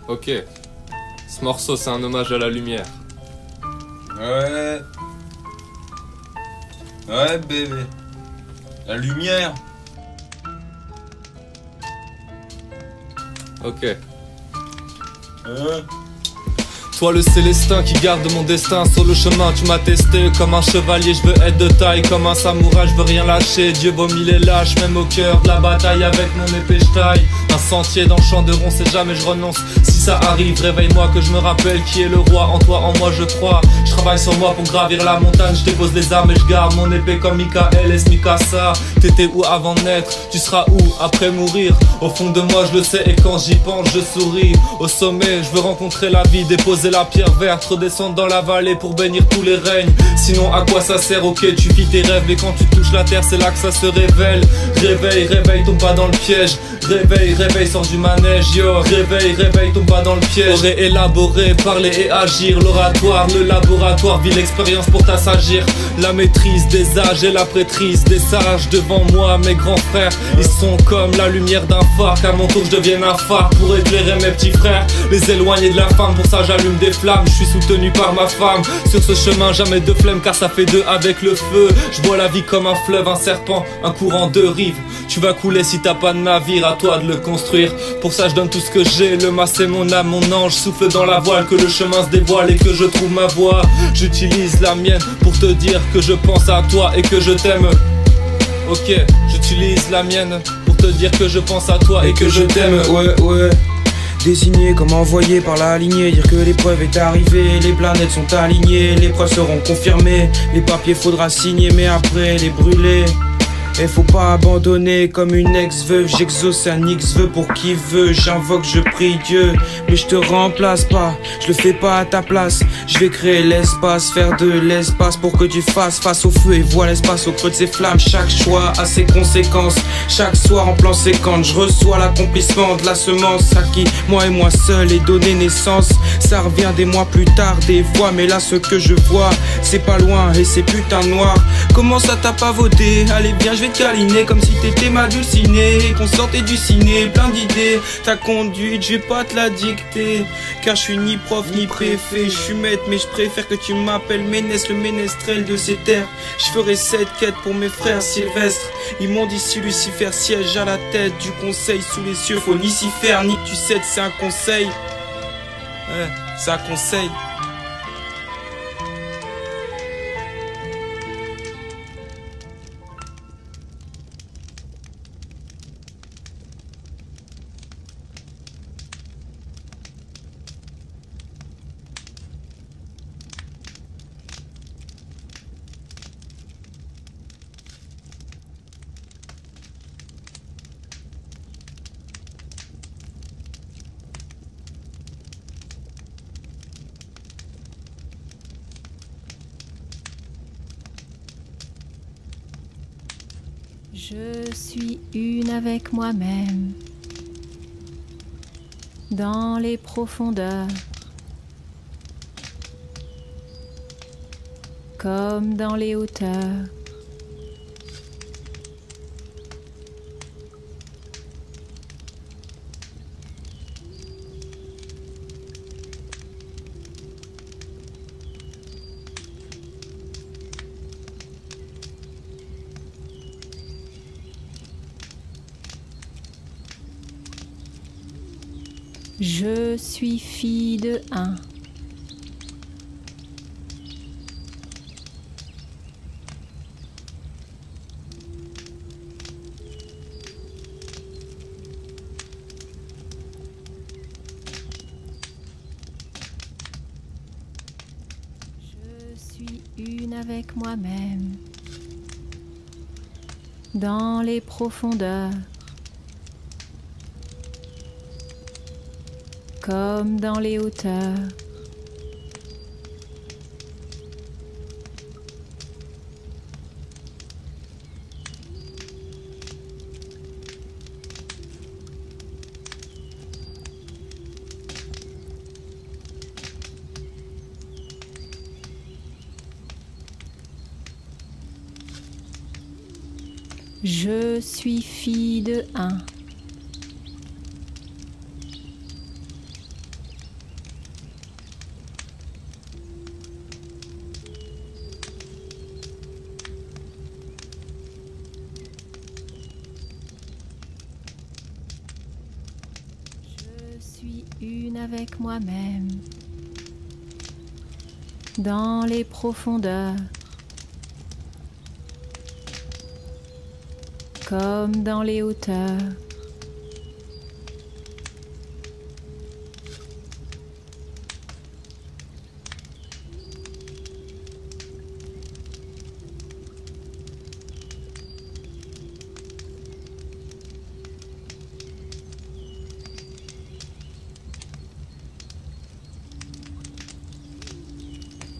Ok. Ce morceau, c'est un hommage à la lumière. Ouais. Ouais, bébé. La lumière. Ok. Toi le célestin qui garde mon destin sur le chemin, tu m'as testé comme un chevalier, je veux être de taille, comme un samouraï, je veux rien lâcher. Dieu vomit les lâches, même au cœur de la bataille, avec mon épée je taille un sentier dans le champ de rond, c'est jamais je renonce. Si ça arrive, réveille-moi que je me rappelle qui est le roi. En toi, en moi je crois, je travaille sur moi pour gravir la montagne. Je dépose les armes et je garde mon épée comme Michael et Mikasa. T'étais où avant de naître, tu seras où après mourir? Au fond de moi je le sais et quand j'y pense je souris. Au sommet, je veux rencontrer la vie, déposer la pierre verte, redescendre dans la vallée pour bénir tous les règnes. Sinon à quoi ça sert? Ok, tu vis tes rêves mais quand tu touches la terre c'est là que ça se révèle. Réveille, réveille, tombe pas dans le piège. Réveille, réveille, sors du manège, yo. Réveille, réveille, tombe pas dans le piège. Aurait élaboré, parler et agir. L'oratoire, le laboratoire, vis l'expérience pour t'assagir. La maîtrise des âges et la prêtrise des sages. Devant moi, mes grands frères, ils sont comme la lumière d'un phare. Qu'à mon tour je devienne un phare pour éclairer mes petits frères, les éloigner de la femme. Pour ça j'allume des flammes, je suis soutenu par ma femme. Sur ce chemin jamais de flemme car ça fait deux avec le feu. Je vois la vie comme un fleuve, un serpent, un courant de rives. Tu vas couler si t'as pas de navire, à toi de le construire. Pour ça je donne tout ce que j'ai, le mât c'est mon âme, mon ange. Souffle dans la voile, que le chemin se dévoile et que je trouve ma voie. J'utilise la mienne pour te dire que je pense à toi et que je t'aime. Ok, j'utilise la mienne pour te dire que je pense à toi et que je t'aime. Ouais. Désigné comme envoyé par la lignée, dire que l'épreuve est arrivée, les planètes sont alignées, les preuves seront confirmées, les papiers faudra signer mais après les brûler. Et faut pas abandonner comme une ex-veuve. J'exauce un X-vœu pour qui veut. J'invoque, je prie Dieu, mais je te remplace pas, je le fais pas à ta place. Je vais créer l'espace, faire de l'espace pour que tu fasses face au feu et vois l'espace au creux de ses flammes. Chaque choix a ses conséquences, chaque soir en plan séquence. Je reçois l'accomplissement de la semence à qui moi et moi seul ai donné naissance. Ça revient des mois plus tard, des fois, mais là ce que je vois c'est pas loin et c'est putain noir. Comment ça t'a pas voté? Allez bien, je vais te câliner comme si t'étais ma dulcinée et qu'on sortait du ciné, plein d'idées. Ta conduite, je vais pas te la dicter, car je suis ni prof ni préfet. Je suis maître mais je préfère que tu m'appelles Ménès, le ménestrel de ces terres. Je ferai cette quête pour mes frères Sylvestre. Ils m'ont dit si Lucifer siège à la tête du conseil sous les cieux, faut ni s'y faire ni que tu cèdes, c'est un conseil. Ouais, c'est un conseil. Je suis une avec moi-même, dans les profondeurs, comme dans les hauteurs. Je suis fille de un. Je suis une avec moi-même, dans les profondeurs, comme dans les hauteurs. Je suis fille de un. une avec moi-même. Dans les profondeurs, comme dans les hauteurs.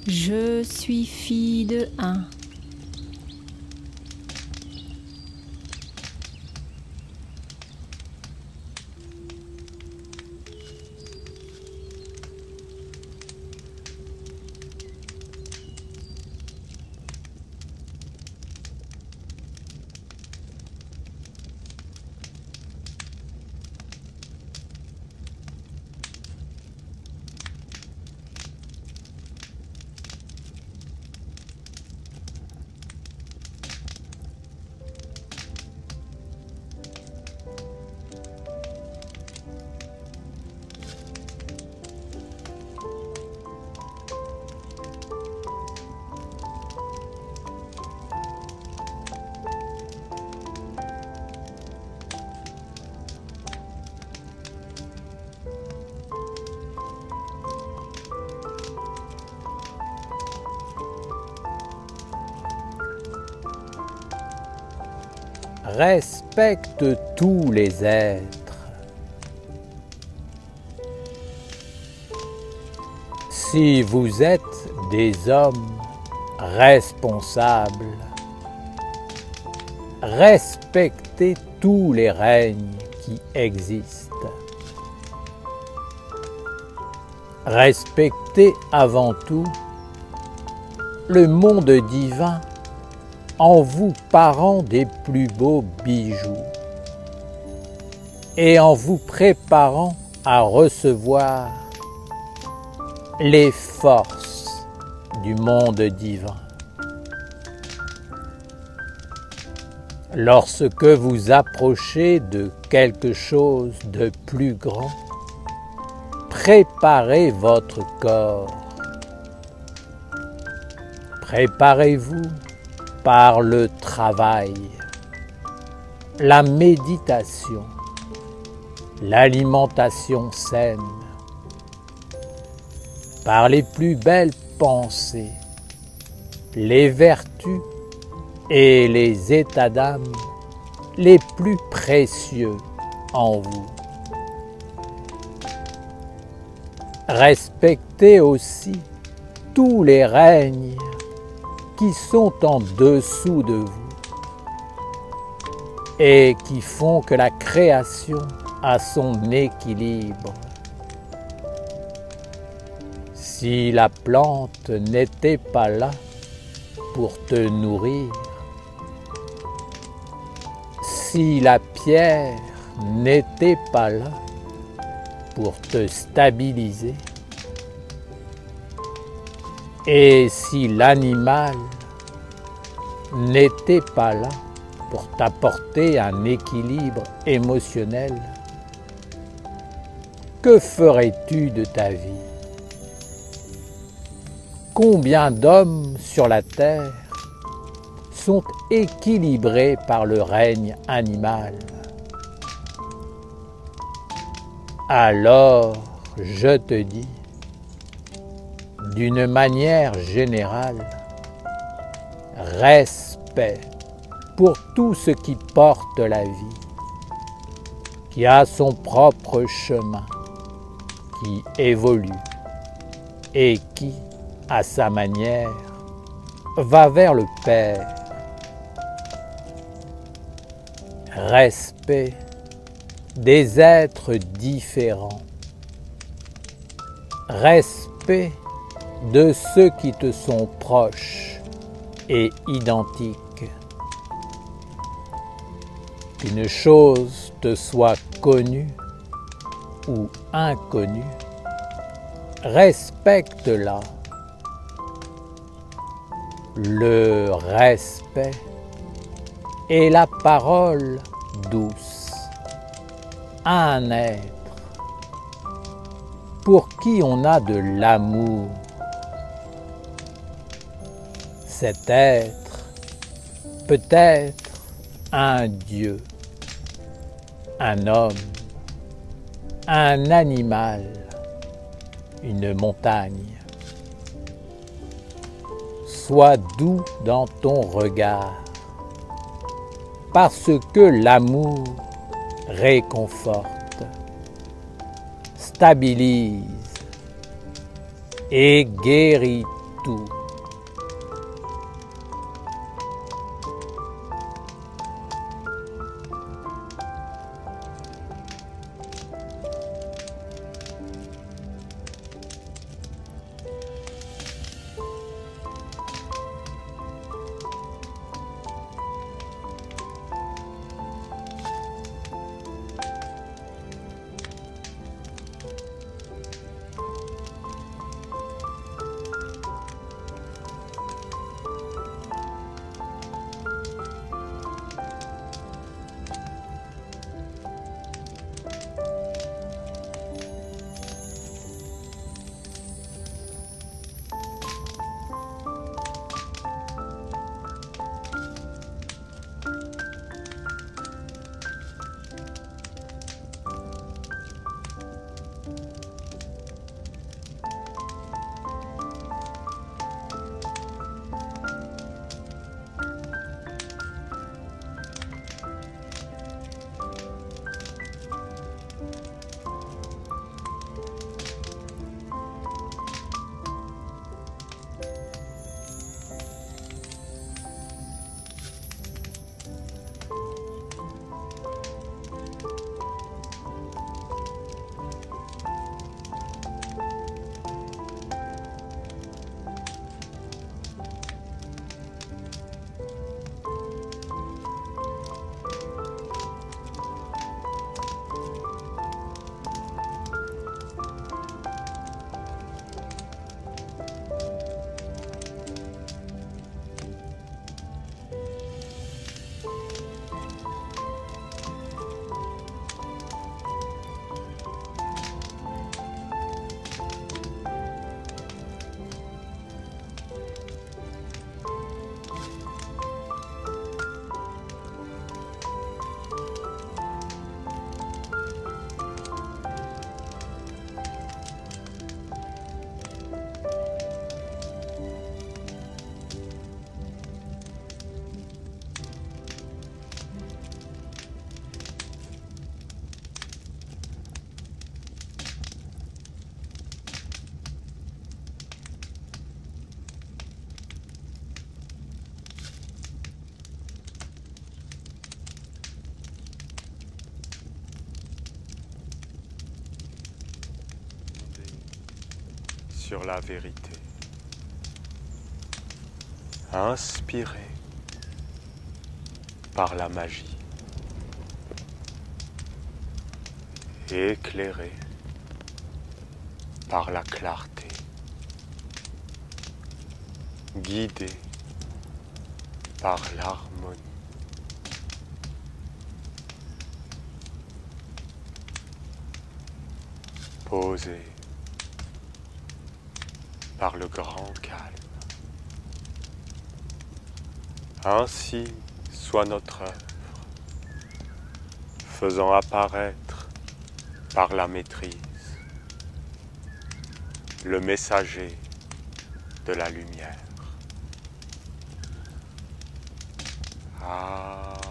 Je suis fille de un. Respecte tous les êtres. Si vous êtes des hommes responsables, respectez tous les règnes qui existent. Respectez avant tout le monde divin en vous parant des plus beaux bijoux et en vous préparant à recevoir les forces du monde divin. Lorsque vous approchez de quelque chose de plus grand, préparez votre corps. Préparez-vous par le travail, la méditation, l'alimentation saine, par les plus belles pensées, les vertus et les états d'âme les plus précieux en vous. Respectez aussi tous les règnes qui sont en dessous de vous et qui font que la création a son équilibre. Si la plante n'était pas là pour te nourrir, si la pierre n'était pas là pour te stabiliser, et si l'animal n'était pas là pour t'apporter un équilibre émotionnel, que ferais-tu de ta vie? Combien d'hommes sur la terre sont équilibrés par le règne animal? Alors, je te dis, d'une manière générale, respect pour tout ce qui porte la vie, qui a son propre chemin, qui évolue et qui, à sa manière, va vers le Père. Respect des êtres différents. Respect de ceux qui te sont proches et identiques. Qu'une chose te soit connue ou inconnue, respecte-la. Le respect est la parole douce à un être pour qui on a de l'amour. Cet être peut être un Dieu, un homme, un animal, une montagne. Sois doux dans ton regard, parce que l'amour réconforte, stabilise et guérit tout. Sur la vérité, inspiré par la magie, éclairé par la clarté, guidé par l'harmonie. Posé par le grand calme. Ainsi soit notre œuvre, faisant apparaître par la maîtrise le messager de la lumière. Ah.